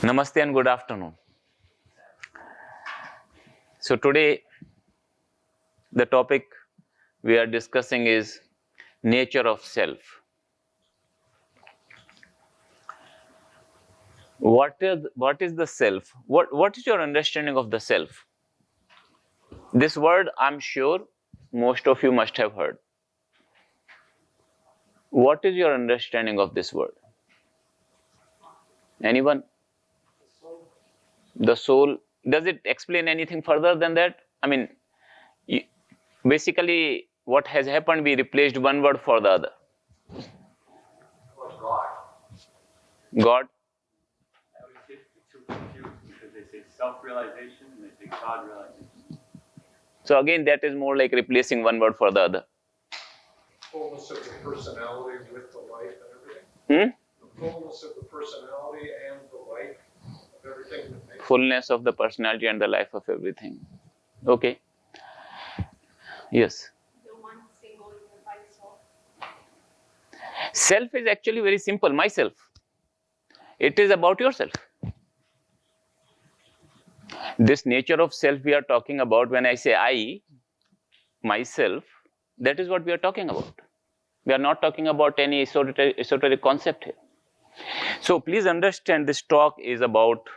Namaste and good afternoon. So today the topic we are discussing is nature of self. What is the self? What is your understanding of the self? This word I'm sure most of you must have heard. What is your understanding of this word? Anyone? The soul. Does it explain anything further than that? I mean, basically what has happened, we replaced one word for the other. God. God. I always get too confused because they say self-realization and they say God-realization. So again, that is more like replacing one word for the other. Fullness of the personality with the life and everything. The fullness of the personality and the life of everything that makes Fullness of the personality and the life of everything. Okay. Yes. The one single unified soul. Self is actually very simple. Myself. It is about yourself. This nature of self we are talking about, when I say I, myself, that is what we are talking about. We are not talking about any esoteric concept here. So please understand, this talk is about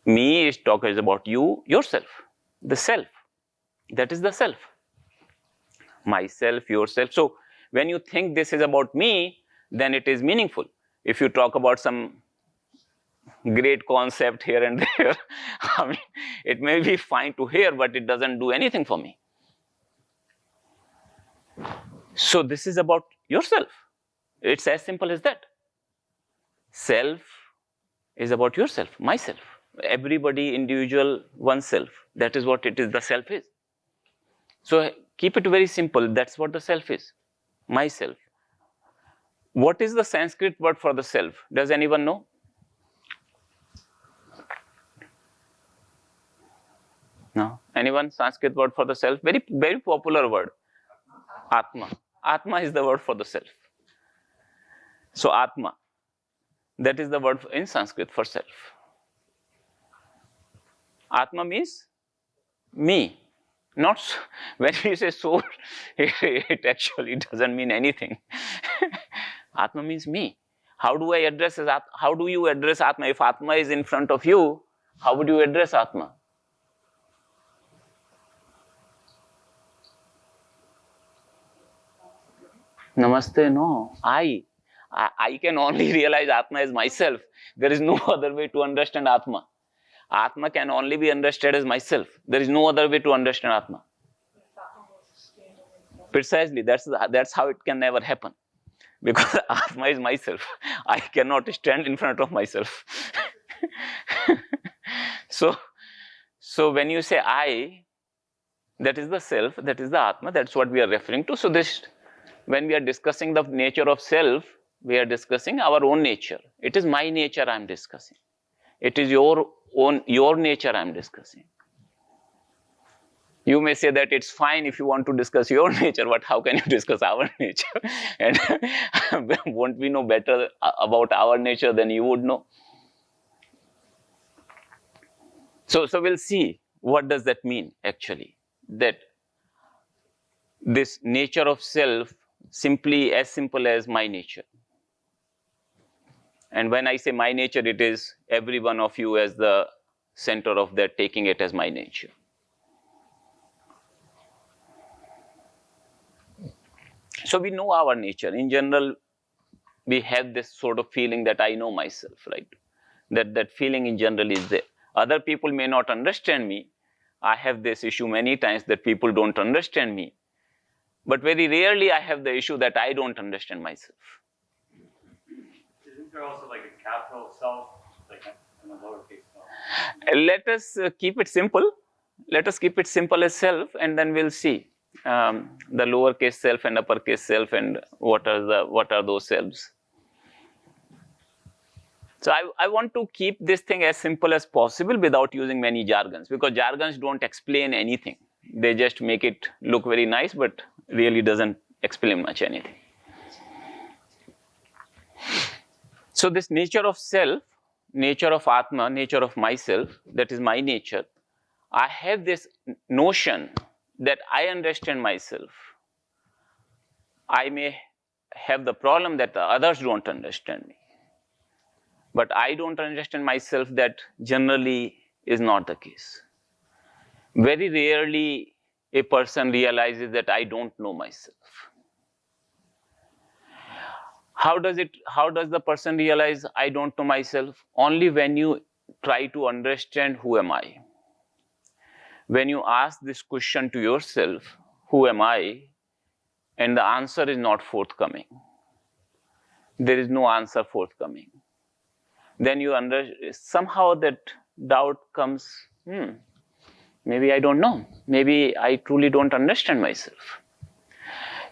me, this talk is about you, yourself, the self. That is the self. Myself, yourself. So when you think this is about me, then it is meaningful. If you talk about some great concept here and there, I mean, it may be fine to hear, but it doesn't do anything for me. So this is about yourself. It's as simple as that. Self is about yourself, myself. Everybody, individual, oneself. That is what it is, the self is. So keep it very simple. That's what the self is, myself. What is the Sanskrit word for the self? Does anyone know? No? Anyone? Sanskrit word for the self? Very, very popular word. Atma. Atma is the word for the self. So Atma. That is the word in Sanskrit for self. Atma means me. Not when we say soul, it actually doesn't mean anything. Atma means me. How do I address it? How do you address Atma? If Atma is in front of you, how would you address Atma? Namaste, no. I can only realize Atma as myself. There is no other way to understand Atma. Atma can only be understood as myself. There is no other way to understand Atma. Precisely, that's how it can never happen. Because Atma is myself. I cannot stand in front of myself. So when you say I, that is the self, that is the Atma, that's what we are referring to. So this, when we are discussing the nature of self, we are discussing our own nature. It is my nature I am discussing. It is your nature I am discussing. You may say that it's fine if you want to discuss your nature, but how can you discuss our nature? And won't we know better about our nature than you would know? So we'll see what does that mean actually, that this nature of self simply as simple as my nature. And when I say my nature, it is every one of you as the center of that, taking it as my nature. So we know our nature. In general, we have this sort of feeling that I know myself, right? That feeling in general is there. Other people may not understand me. I have this issue many times that people don't understand me. But very rarely I have the issue that I don't understand myself. Isn't there also like a capital self, like a lowercase self? Let us keep it simple. Let us keep it simple as self, and then we'll see the lowercase self and uppercase self and what are those selves. So I want to keep this thing as simple as possible without using many jargons, because jargons don't explain anything. They just make it look very nice, but really doesn't explain much anything. So this nature of self nature of Atma, nature of myself, that is my nature, I have this notion that I understand myself. I may have the problem that the others don't understand me. But I don't understand myself, that generally is not the case. Very rarely a person realizes that I don't know myself. How does the person realize I don't know myself? Only when you try to understand who am I. When you ask this question to yourself, who am I? And the answer is not forthcoming. There is no answer forthcoming. Then you somehow that doubt comes, maybe I don't know. Maybe I truly don't understand myself.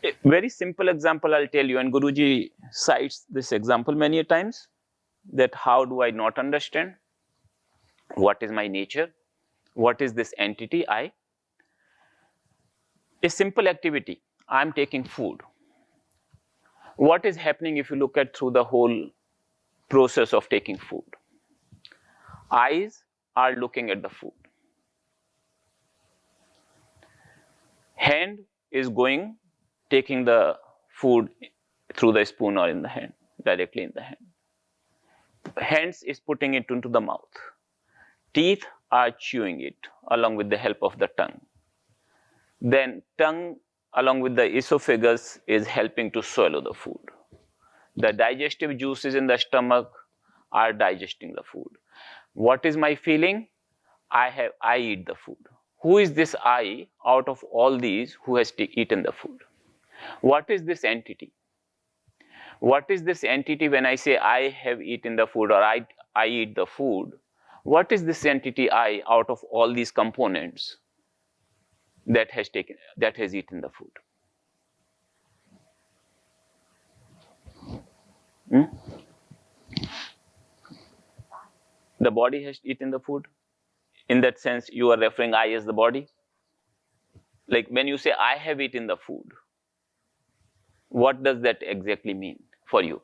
A very simple example I'll tell you, and Guruji cites this example many times, that how do I not understand? What is my nature? What is this entity, I? A simple activity, I'm taking food. What is happening if you look at through the whole process of taking food? Eyes are looking at the food. Hand is going, taking the food through the spoon or in the hand, directly in the hand. Hands is putting it into the mouth. Teeth are chewing it along with the help of the tongue. Then tongue along with the esophagus is helping to swallow the food. The digestive juices in the stomach are digesting the food. What is my feeling? I eat the food. Who is this I out of all these who has eaten the food? What is this entity? What is this entity when I say I have eaten the food or I eat the food? What is this entity I out of all these components that has eaten the food? The body has eaten the food. In that sense, you are referring I as the body. Like when you say I have eaten the food, what does that exactly mean for you?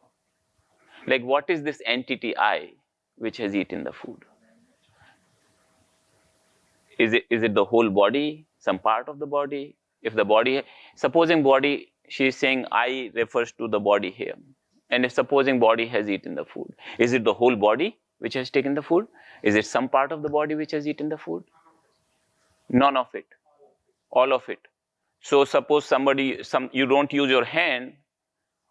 Like what is this entity I which has eaten the food? Is it the whole body, some part of the body? If the body, supposing body, she is saying I refers to the body here. And if supposing body has eaten the food, is it the whole body which has taken the food? Is it some part of the body which has eaten the food? None of it. All of it. So suppose you don't use your hand,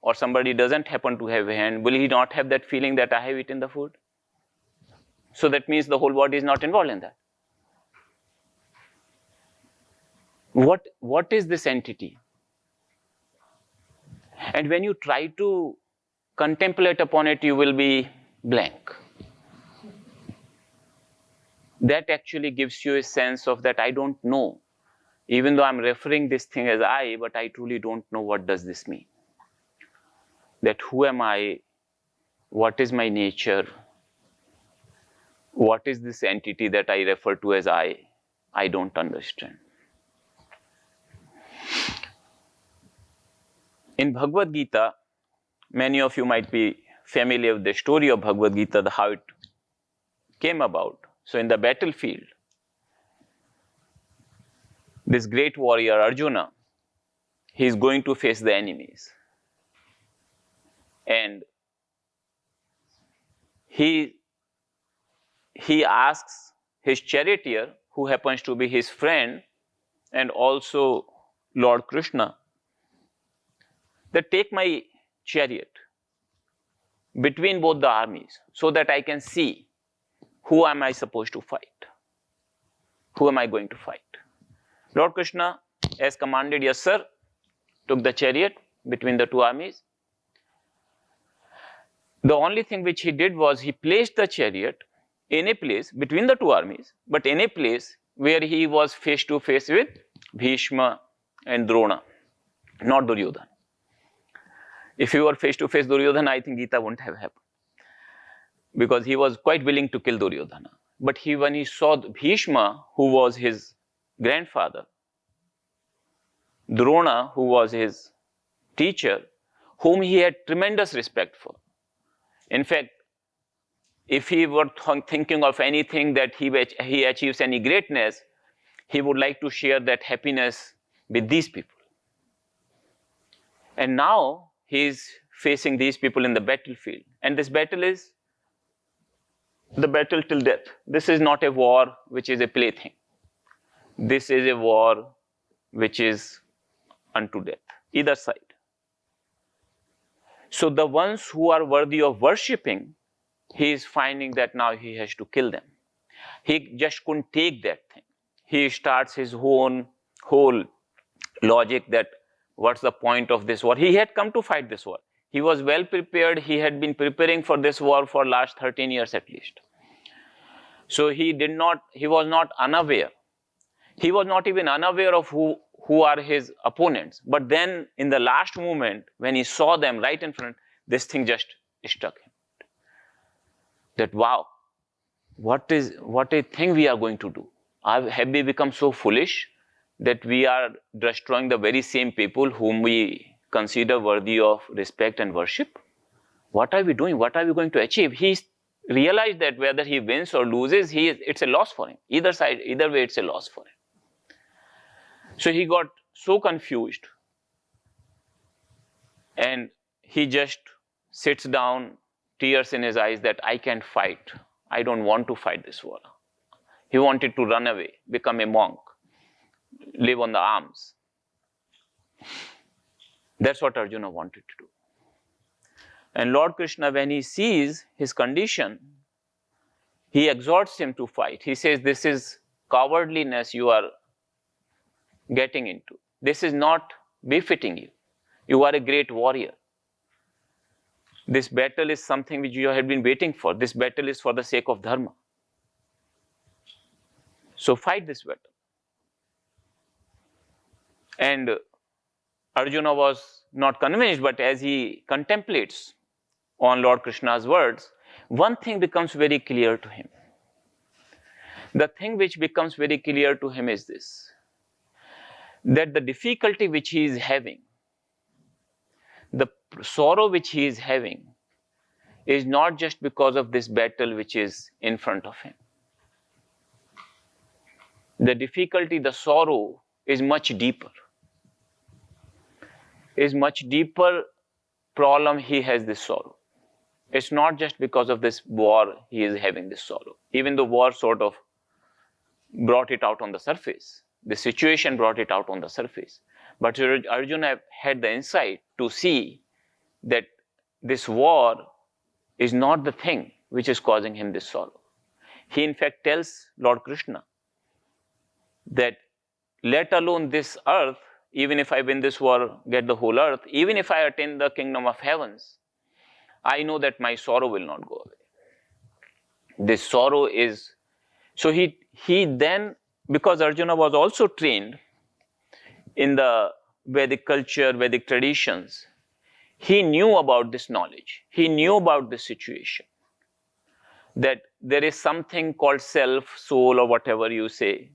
or somebody doesn't happen to have a hand, will he not have that feeling that I have eaten the food? So that means the whole body is not involved in that. What is this entity? And when you try to contemplate upon it, you will be blank. That actually gives you a sense of that I don't know. Even though I'm referring this thing as I, but I truly don't know what does this mean. That who am I? What is my nature? What is this entity that I refer to as I? I don't understand. In Bhagavad Gita, many of you might be familiar with the story of Bhagavad Gita, how it came about. So in the battlefield, this great warrior Arjuna, he is going to face the enemies. And he asks his charioteer, who happens to be his friend and also Lord Krishna, that take my chariot between both the armies so that I can see who am I supposed to fight. Who am I going to fight? Lord Krishna, as commanded, yes sir, took the chariot between the two armies. The only thing which he did was he placed the chariot in a place between the two armies, but in a place where he was face to face with Bhishma and Drona, not Duryodhana. If he were face to face Duryodhana, I think Gita wouldn't have happened, because he was quite willing to kill Duryodhana. But when he saw Bhishma, who was his grandfather, Drona, who was his teacher, whom he had tremendous respect for. In fact, if he were thinking of anything that he achieves any greatness, he would like to share that happiness with these people. And now he is facing these people in the battlefield. And this battle is the battle till death. This is not a war which is a plaything. This is a war which is unto death, either side. So the ones who are worthy of worshipping, he is finding that now he has to kill them. He just couldn't take that thing. He starts his own whole logic that what's the point of this war? He had come to fight this war. He was well prepared. He had been preparing for this war for last 13 years at least. So he was not unaware. He was not even unaware of who are his opponents. But then in the last moment, when he saw them right in front, this thing just struck him. That wow, what a thing we are going to do. Have we become so foolish that we are destroying the very same people whom we consider worthy of respect and worship? What are we doing? What are we going to achieve? He realized that whether he wins or loses, it's a loss for him. Either way, it's a loss for him. So he got so confused, and he just sits down, tears in his eyes, that I can't fight. I don't want to fight this war. He wanted to run away, become a monk, live on the alms. That's what Arjuna wanted to do. And Lord Krishna, when he sees his condition, he exhorts him to fight. He says, this is cowardliness you are getting into. This is not befitting you. You are a great warrior. This battle is something which you have been waiting for. This battle is for the sake of dharma. So fight this battle. And Arjuna was not convinced, but as he contemplates on Lord Krishna's words, one thing becomes very clear to him. The thing which becomes very clear to him is this, that the difficulty which he is having, the sorrow which he is having, is not just because of this battle which is in front of him. The difficulty, the sorrow is much deeper. Is much deeper problem he has this sorrow. It's not just because of this war he is having this sorrow. Even the war sort of brought it out on the surface. The situation brought it out on the surface. But Arjuna had the insight to see that this war is not the thing which is causing him this sorrow. He in fact tells Lord Krishna that let alone this earth, even if I win this war, get the whole earth, even if I attain the kingdom of heavens, I know that my sorrow will not go away. This sorrow is, so he then, because Arjuna was also trained in the Vedic culture, Vedic traditions, he knew about this knowledge. He knew about this situation. That there is something called self, soul, or whatever you say,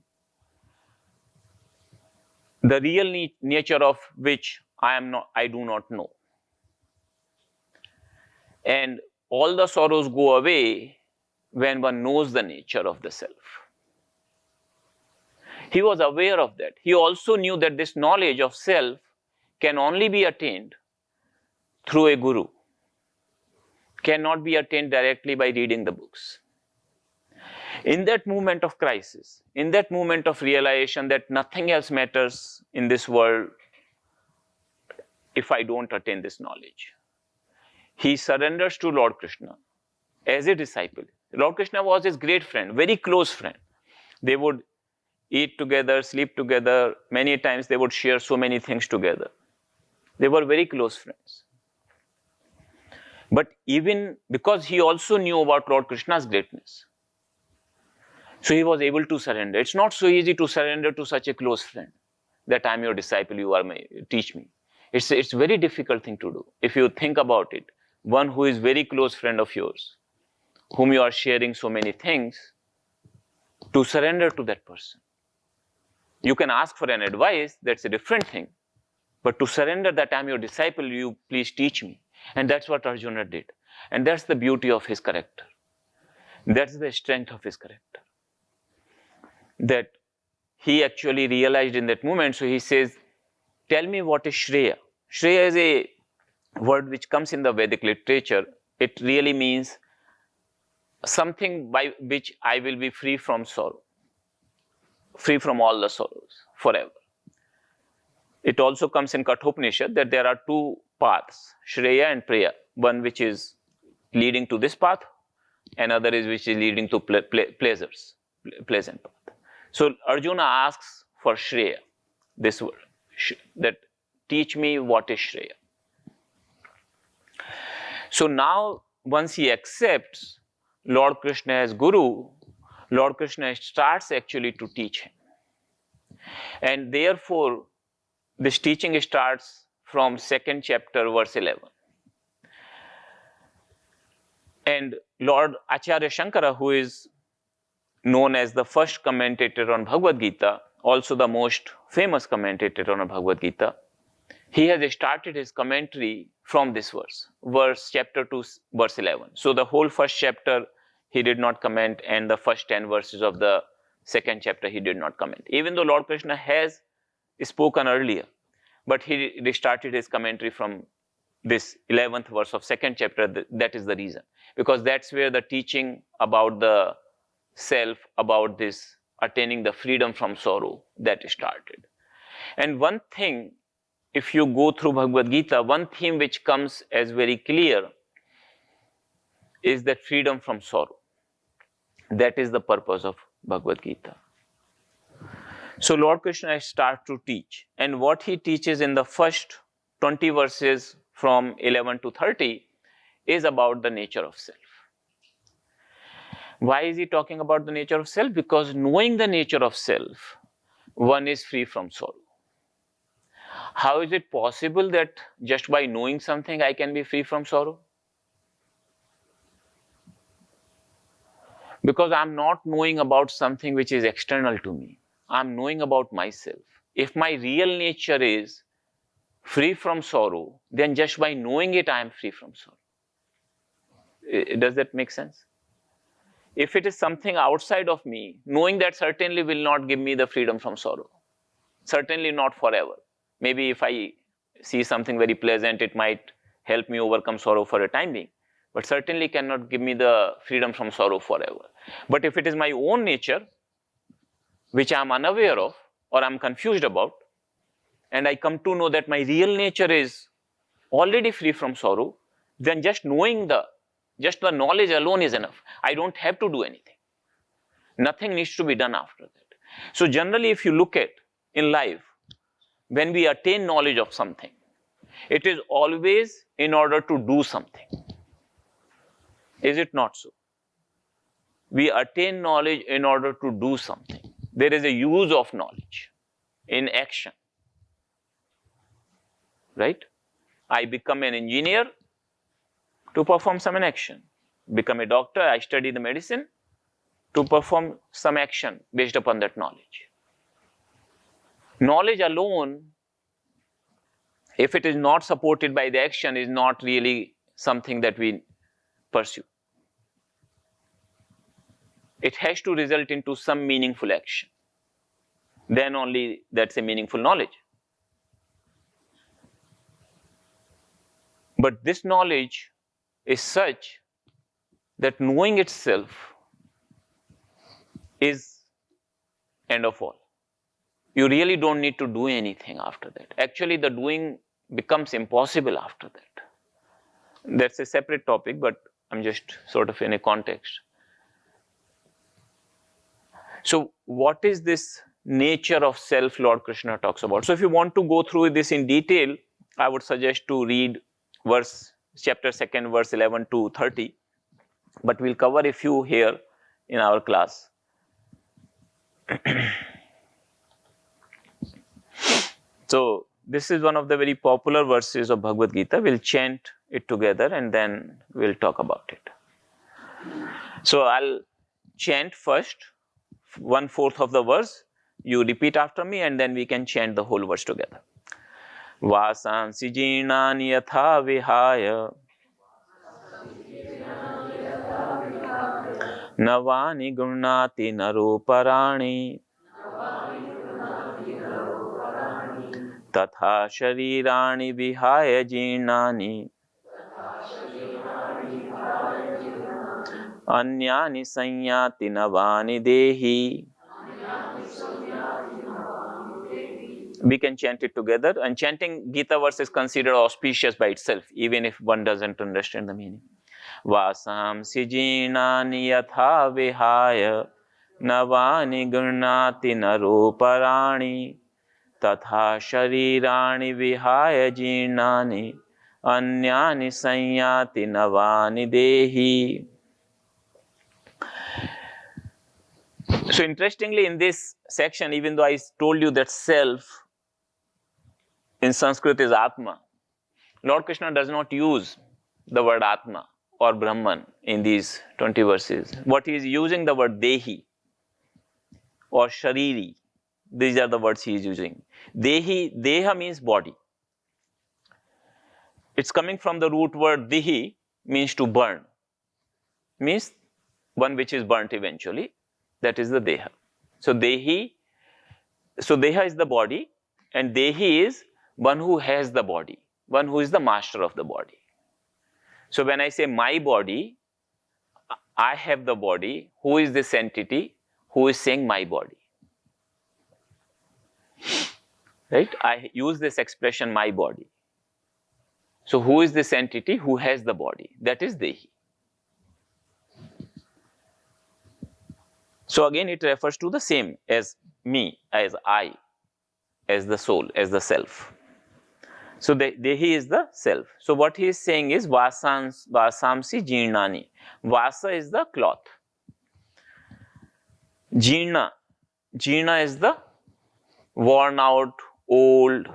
the real nature of which I do not know. And all the sorrows go away when one knows the nature of the self. He was aware of that. He also knew that this knowledge of self can only be attained through a guru, cannot be attained directly by reading the books. In that moment of crisis, in that moment of realization that nothing else matters in this world if I don't attain this knowledge, he surrenders to Lord Krishna as a disciple. Lord Krishna was his great friend, very close friend. They would eat together, sleep together. Many times they would share so many things together. They were very close friends. But even because he also knew about Lord Krishna's greatness, so he was able to surrender. It's not so easy to surrender to such a close friend, that I'm your disciple, you are teach me. It's a very difficult thing to do. If you think about it, one who is very close friend of yours, whom you are sharing so many things, to surrender to that person. You can ask for an advice, that's a different thing. But to surrender that I'm your disciple, you please teach me. And that's what Arjuna did. And that's the beauty of his character. That's the strength of his character. That he actually realized in that moment. So he says, tell me what is Shreya. Shreya is a word which comes in the Vedic literature. It really means something by which I will be free from sorrow, free from all the sorrows forever. It also comes in Kathopanishad that there are two paths, Shreya and Priya. One which is leading to this path, another is which is leading to pleasures, pleasant path. So Arjuna asks for Shreya, this word, that teach me what is Shreya. So now once he accepts Lord Krishna as Guru, Lord Krishna starts actually to teach him. And therefore, this teaching starts from 2nd chapter, verse 11. And Lord Acharya Shankara, who is known as the first commentator on Bhagavad Gita, also the most famous commentator on Bhagavad Gita, he has started his commentary from this verse chapter 2, verse 11. So the whole first chapter he did not comment, and the first 10 verses of the 2nd chapter he did not comment. Even though Lord Krishna has spoken earlier, but he started his commentary from this 11th verse of 2nd chapter. That is the reason, because that's where the teaching about the self, about this attaining the freedom from sorrow, that started. And one thing, if you go through Bhagavad Gita, one theme which comes as very clear is that freedom from sorrow. That is the purpose of Bhagavad Gita. So Lord Krishna starts to teach, and what he teaches in the first 20 verses from 11 to 30 is about the nature of self. Why is he talking about the nature of self? Because knowing the nature of self, one is free from sorrow. How is it possible that just by knowing something I can be free from sorrow? Because I'm not knowing about something which is external to me. I'm knowing about myself. If my real nature is free from sorrow, then just by knowing it, I am free from sorrow. Does that make sense? If it is something outside of me, knowing that certainly will not give me the freedom from sorrow. Certainly not forever. Maybe if I see something very pleasant, it might help me overcome sorrow for a time being, but certainly cannot give me the freedom from sorrow forever. But if it is my own nature, which I am unaware of or I am confused about, and I come to know that my real nature is already free from sorrow, then just knowing just the knowledge alone is enough. I don't have to do anything. Nothing needs to be done after that. So generally, if you look at in life, when we attain knowledge of something, it is always in order to do something. Is it not so? We attain knowledge in order to do something. There is a use of knowledge in action. Right? I become an engineer to perform some action. Become a doctor, I study the medicine to perform some action based upon that knowledge. Knowledge alone, if it is not supported by the action, is not really something that we pursue. It has to result into some meaningful action. Then only that's a meaningful knowledge. But this knowledge is such that knowing itself is end of all. You really don't need to do anything after that. Actually, the doing becomes impossible after that. That's a separate topic, but I'm just sort of in a context. So what is this nature of self Lord Krishna talks about? So if you want to go through this in detail, I would suggest to read chapter 2, verse 11 to 30. But we'll cover a few here in our class. So this is one of the very popular verses of Bhagavad Gita. We'll chant it together and then we'll talk about it. So I'll chant first 1/4 of the verse. You repeat after me and then we can chant the whole verse together. Vasansi jinani yatha vihaya navani gurnati naroparani tatha sharirani vihaya jirnani anyani sanyati navani dehi. We can chant it together, and chanting Gita verse is considered auspicious by itself, even if one doesn't understand the meaning. Vasam sijinani yatha vihaya navani gurnati naroparani tatha sharirani vihaya jirnani anyani sanyati navani dehi. So interestingly, in this section, even though I told you that self in Sanskrit is Atma, Lord Krishna does not use the word Atma or Brahman in these 20 verses. What he is using the word Dehi or Shariri. These are the words he is using. Dehi, Deha means body. It's coming from the root word Dihi, means to burn. Means one which is burnt eventually. That is the Deha. So Dehi, so Deha is the body, and Dehi is one who has the body, one who is the master of the body. So when I say my body, I have the body. Who is this entity who is saying my body? Right? I use this expression my body. So who is this entity who has the body? That is Dehi. So again it refers to the same as me, as I, as the soul, as the self. So Dehi is the self. So what he is saying is vasamsi jirnani. Vasa is the cloth. Jirna is the worn out, old.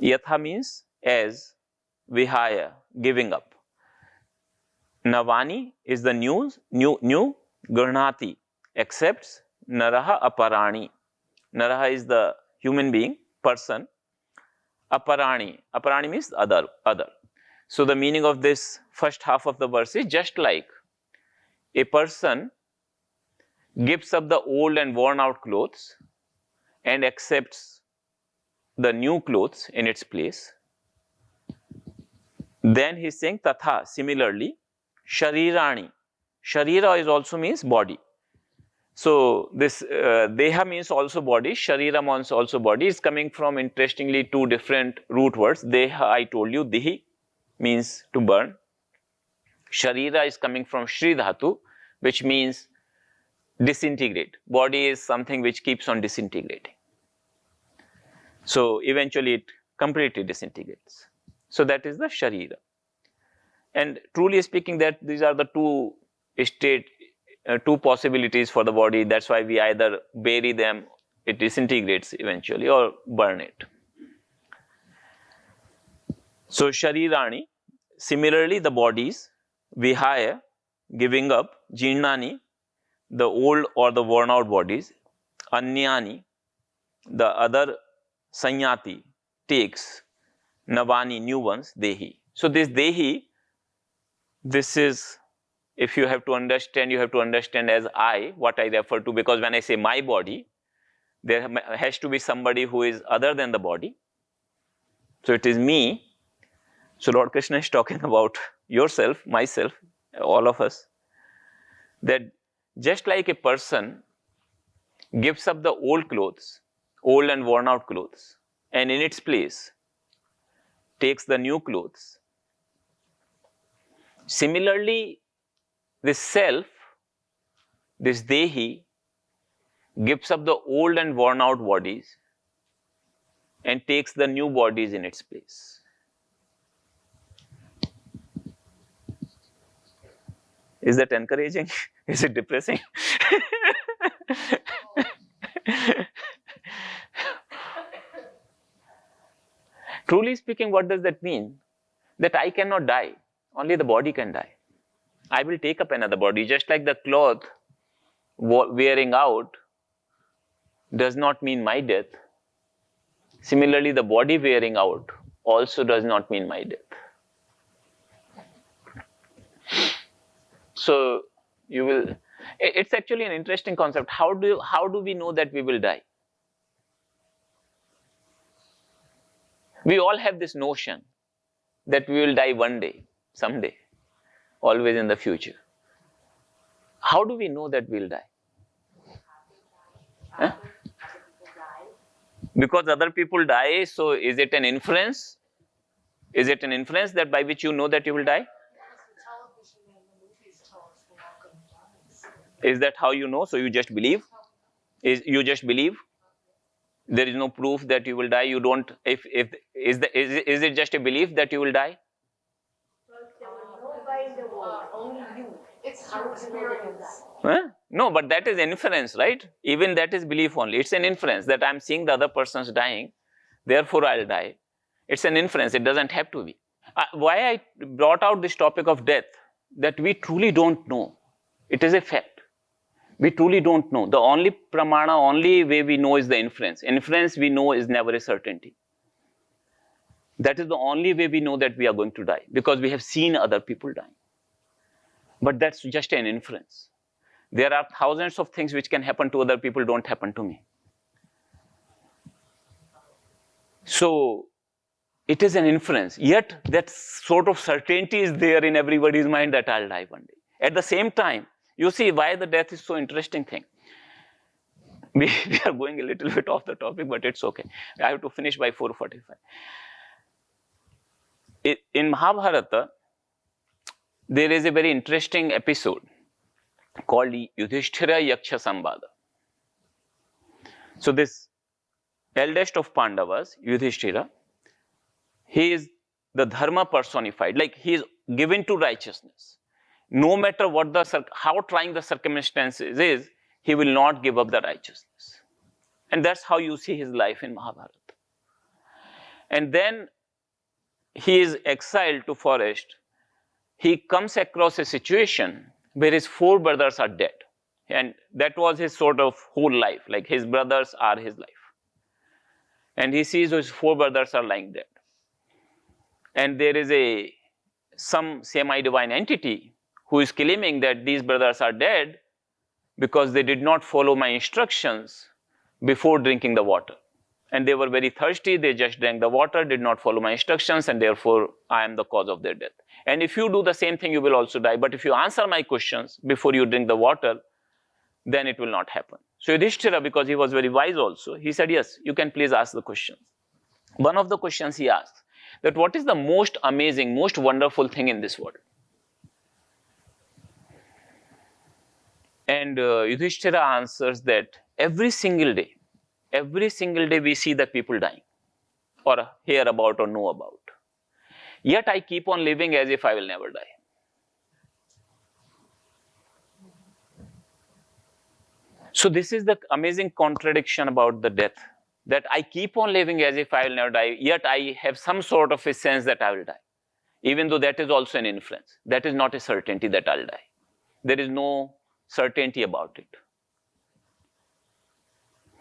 Yatha means as, vihaya, giving up. Navani is the new. Gurnati, accepts. Naraha aparani. Naraha is the human being, person. Aparani means other. So the meaning of this first half of the verse is just like a person gives up the old and worn out clothes and accepts the new clothes in its place. Then he is saying tatha, similarly, sharirani. Sharira is also means body. So this Deha means also body, Sharira means also body. Is coming from, interestingly, two different root words. Deha, I told you, Dihi means to burn. Sharira is coming from Shri Dhatu, which means disintegrate. Body is something which keeps on disintegrating. So eventually it completely disintegrates. So that is the Sharira. And truly speaking, that these are the two possibilities for the body. That's why we either bury them, it disintegrates eventually, or burn it. So Sharirani, similarly the bodies, vihaya, giving up, jirnani, the old or the worn out bodies, anyani, the other, sanyati, takes, navani, new ones, dehi. So this dehi, this is, if you have to understand as I, what I refer to, because when I say my body, there has to be somebody who is other than the body. So it is me. So Lord Krishna is talking about yourself, myself, all of us, that just like a person gives up the old clothes, old and worn out clothes, and in its place takes the new clothes. Similarly, this self, this Dehi, gives up the old and worn out bodies and takes the new bodies in its place. Is that encouraging? Is it depressing? Truly speaking, what does that mean? That I cannot die, only the body can die. I will take up another body, just like the cloth wearing out does not mean my death. Similarly, the body wearing out also does not mean my death. So You will. It's actually an interesting concept. How do we know that we will die? We all have this notion that we will die one day, someday, always in the future. How do we know that we'll die? Huh? Because other people die, so is it an inference? Is it an inference that by which you know that you will die? Is that how you know? So you just believe? You just believe? There is no proof that you will die. You don't. Is it just a belief that you will die? It's your experience. Huh? No, but that is inference, right? Even that is belief only. It's an inference that I'm seeing the other person's dying, therefore I'll die. It's an inference. It doesn't have to be. Why I brought out this topic of death, that we truly don't know. It is a fact. We truly don't know. The only pramana, only way we know is the inference. Inference we know is never a certainty. That is the only way we know that we are going to die, because we have seen other people dying. But that's just an inference. There are thousands of things which can happen to other people, don't happen to me. So it is an inference. Yet that sort of certainty is there in everybody's mind that I'll die one day. At the same time, you see why the death is so interesting thing. We are going a little bit off the topic, but it's okay. I have to finish by 4:45. In Mahabharata, there is a very interesting episode called Yudhishthira Yaksha Samvada. So this eldest of Pandavas, Yudhishthira, he is the dharma personified, like he is given to righteousness. No matter what how trying the circumstances is, he will not give up the righteousness. And that's how you see his life in Mahabharata. And then he is exiled to forest. He comes across a situation where his 4 brothers are dead. And that was his sort of whole life, like his brothers are his life. And he sees his 4 brothers are lying dead. And there is some semi-divine entity who is claiming that these brothers are dead because they did not follow my instructions before drinking the water. And they were very thirsty, they just drank the water, did not follow my instructions, and therefore I am the cause of their death. And if you do the same thing, you will also die. But if you answer my questions before you drink the water, then it will not happen. So Yudhishthira, because he was very wise also, he said, yes, you can please ask the questions. One of the questions he asked, that what is the most amazing, most wonderful thing in this world? And Yudhishthira answers that every single day we see that people dying, or hear about or know about. Yet I keep on living as if I will never die. So this is the amazing contradiction about the death, that I keep on living as if I will never die, yet I have some sort of a sense that I will die. Even though that is also an inference. That is not a certainty that I'll die. There is no certainty about it.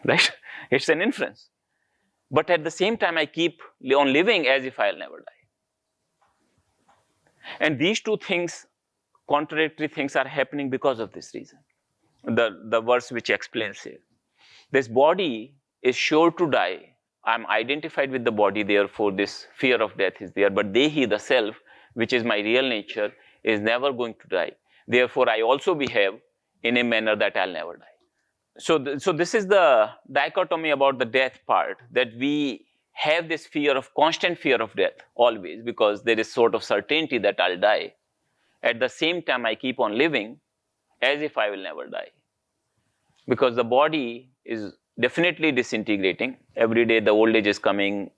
Right? It's an inference. But at the same time, I keep on living as if I'll never die. And these two things, contradictory things, are happening because of this reason. The verse which explains here. This body is sure to die. I'm identified with the body, therefore this fear of death is there. But Dehi, the self, which is my real nature, is never going to die. Therefore, I also behave in a manner that I'll never die. So this is the dichotomy about the death part, that we have this fear of, constant fear of death always, because there is sort of certainty that I'll die. At the same time, I keep on living as if I will never die. Because the body is definitely disintegrating. Every day the old age is coming,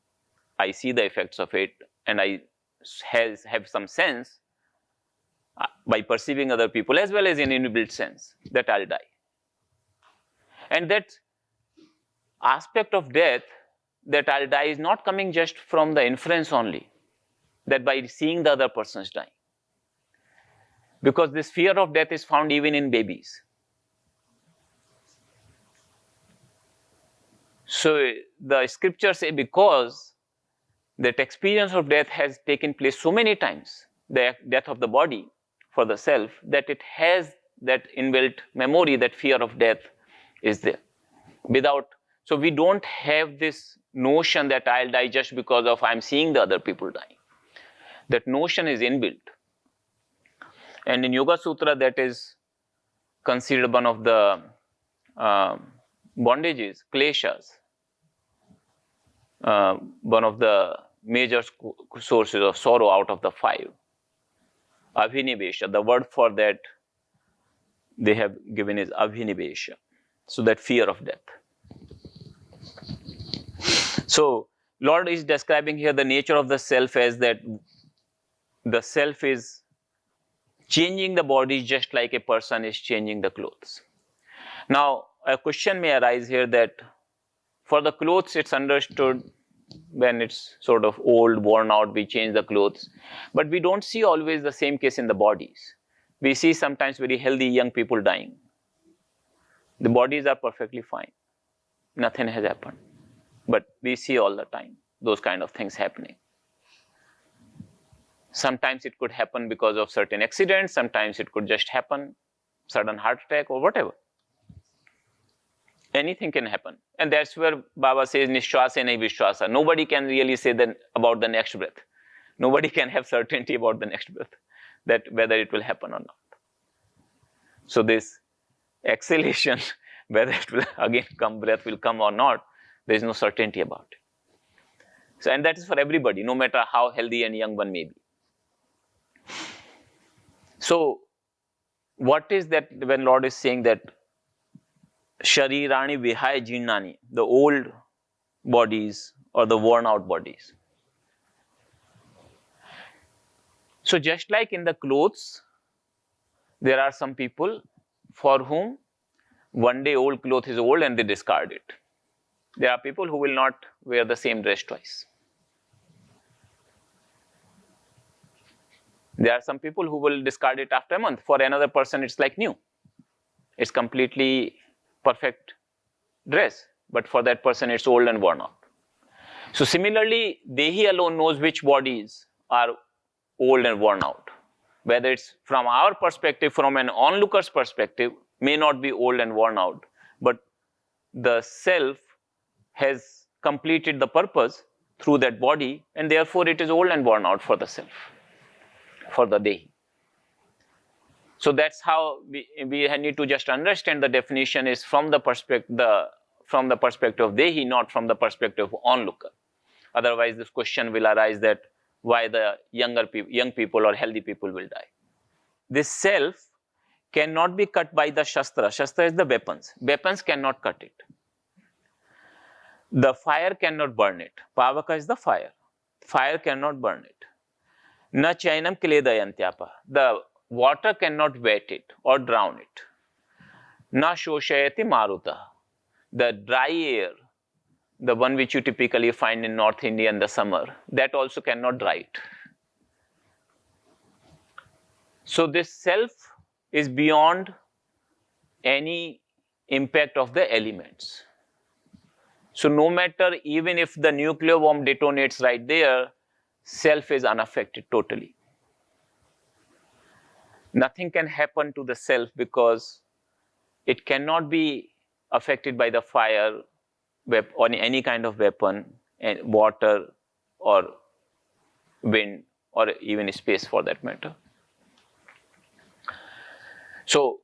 I see the effects of it, and I have some sense by perceiving other people, as well as in inbuilt sense, that I'll die. And that aspect of death, that I'll die, is not coming just from the inference only, that by seeing the other person's dying. Because this fear of death is found even in babies. So the scriptures say, because that experience of death has taken place so many times, the death of the body for the self, that it has that inbuilt memory, that fear of death is there. So we don't have this notion that I'll die just because of I'm seeing the other people dying. That notion is inbuilt. And in Yoga Sutra, that is considered one of the bondages, kleshas, one of the major sources of sorrow out of the 5. Abhinivesha, the word for that they have given is abhinivesha. So that fear of death. So Lord is describing here the nature of the self as that the self is changing the body just like a person is changing the clothes. Now a question may arise here that for the clothes it's understood when it's sort of old, worn out, we change the clothes. But we don't see always the same case in the bodies. We see sometimes very healthy young people dying. The bodies are perfectly fine. Nothing has happened. But we see all the time those kind of things happening. Sometimes it could happen because of certain accidents. Sometimes it could just happen, sudden heart attack or whatever. Anything can happen. And that's where Baba says, Nishwasa nahi Vishwasa. Nobody can really say about the next breath. Nobody can have certainty about the next breath, that whether it will happen or not. So this exhalation, whether it will again come, breath will come or not, there is no certainty about it. So, and that is for everybody, no matter how healthy and young one may be. So, what is that when Lord is saying that Sharirani Vihaya Jinnani, the old bodies or the worn out bodies. So just like in the clothes, there are some people for whom one day old cloth is old and they discard it. There are people who will not wear the same dress twice. There are some people who will discard it after a month. For another person, it's like new. It's completely perfect dress, but for that person it's old and worn out. So similarly, Dehi alone knows which bodies are old and worn out. Whether it's from our perspective, from an onlooker's perspective, may not be old and worn out, but the self has completed the purpose through that body, and therefore it is old and worn out for the self, for the Dehi. So that's how we need to just understand the definition is from the perspective of Dehi, not from the perspective of onlooker. Otherwise, this question will arise that why the young people or healthy people will die. This self cannot be cut by the Shastra. Shastra is the weapons. Weapons cannot cut it. The fire cannot burn it. Pavaka is the fire. Fire cannot burn it. Na chainam kiledayantyapa. The water cannot wet it or drown it. Na shoshayati maruta. The dry air, the one which you typically find in North India in the summer, that also cannot dry it. So this self is beyond any impact of the elements. So no matter, even if the nuclear bomb detonates right there, self is unaffected totally. Nothing can happen to the self because it cannot be affected by the fire or any kind of weapon, and water or wind or even space for that matter. So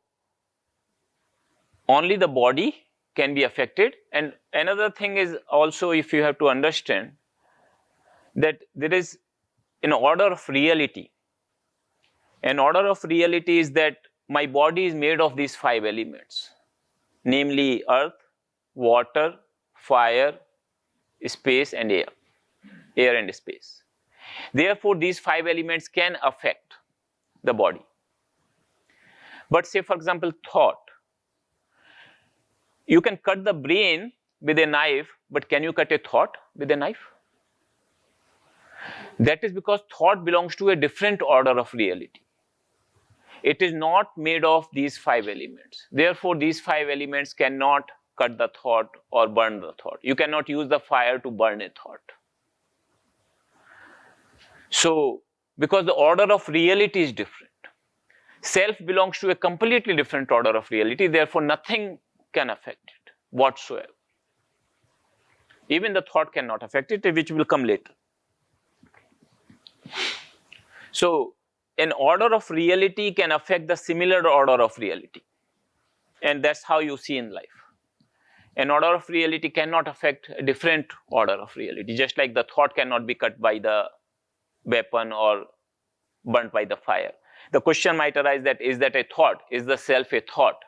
only the body can be affected. And another thing is also, if you have to understand that there is an order of reality. An order of reality is that my body is made of these 5 elements, namely earth, water, fire, space and air. Air and space. Therefore, these 5 elements can affect the body. But say, for example, thought. You can cut the brain with a knife, but can you cut a thought with a knife? That is because thought belongs to a different order of reality. It is not made of these 5 elements. Therefore, these 5 elements cannot cut the thought or burn the thought. You cannot use the fire to burn a thought. So, because the order of reality is different. Self belongs to a completely different order of reality, therefore nothing can affect it whatsoever. Even the thought cannot affect it, which will come later. So, an order of reality can affect the similar order of reality. And that's how you see in life. An order of reality cannot affect a different order of reality, just like the thought cannot be cut by the weapon or burnt by the fire. The question might arise that is that a thought? Is the self a thought?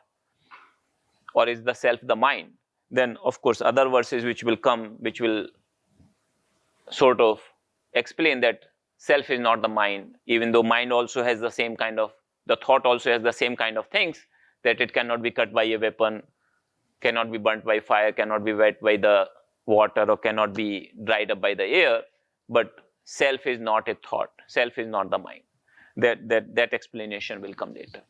Or is the self the mind? Then of course other verses which will come, which will sort of explain that self is not the mind, even though mind also has the same kind of, the thought also has the same kind of things, that it cannot be cut by a weapon, cannot be burnt by fire, cannot be wet by the water, or cannot be dried up by the air, but self is not a thought, self is not the mind. That explanation will come later.